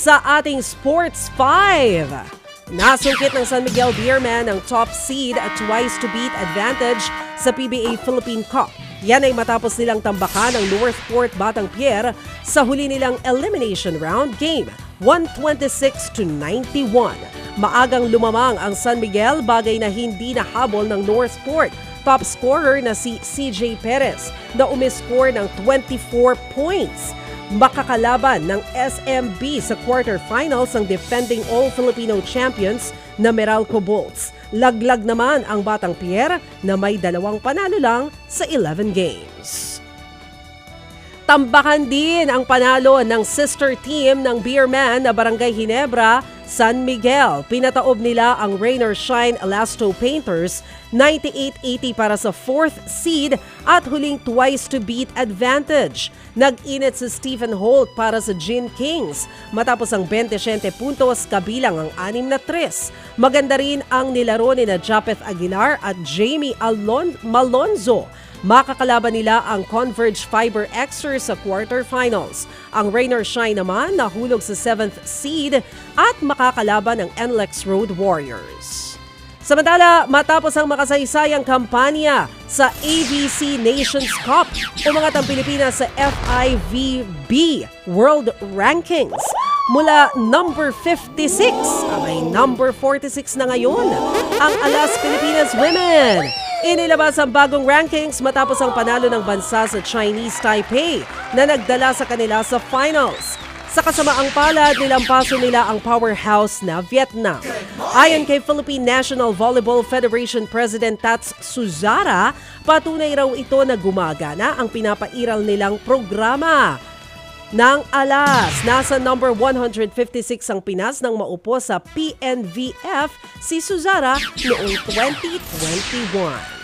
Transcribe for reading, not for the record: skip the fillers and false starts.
sa ating Sports 5. Nasungkit ng San Miguel Beermen ang top seed at twice-to-beat advantage sa PBA Philippine Cup. Yan ay matapos nilang tambakan ang Northport Batangpier sa huli nilang elimination round game, 126-91. Maagang lumamang ang San Miguel, bagay na hindi nahabol ng Northport. Top scorer na si CJ Perez na umiscore ng 24 points. Makakalaban ng SMB sa quarterfinals ang defending All-Filipino champions na Meralco Bolts. Laglag naman ang Batangpier na may 2 panalo lang sa 11 games. Tambakan din ang panalo ng sister team ng Beermen na Barangay Ginebra, San Miguel. Pinataob nila ang Rain or Shine Elasto Painters 98-80 para sa 4th seed at huling twice-to-beat advantage. Nag-init si Stephen Holt para sa Gin Kings matapos ang 20 puntos kabilang ang 6 na 3. Maganda rin ang nilaro ni na Japeth Aguilar at Jamie Malonzo. Makakalaban nila ang Converge Fiber Xers sa quarterfinals. Ang Rain or Shine naman nahulog sa 7th seed at makakalaban ng NLEX Road Warriors. Samantala, matapos ang makasaysayang kampanya sa ABC Nations Cup, umangat ang Pilipinas sa FIVB World Rankings. Mula number 56, abay number 46 na ngayon, ang Alas Pilipinas Women. Inilabas ang bagong rankings matapos ang panalo ng bansa sa Chinese Taipei na nagdala sa kanila sa finals. Sa kasamaang palad, nilampaso nila ang powerhouse na Vietnam. Ayon kay Philippine National Volleyball Federation President Tats Suzara, patunay raw ito na gumagana ang pinapairal nilang programa ng Alas. Nasa number 156 ang Pinas nang maupo sa PNVF si Suzara noong 2021.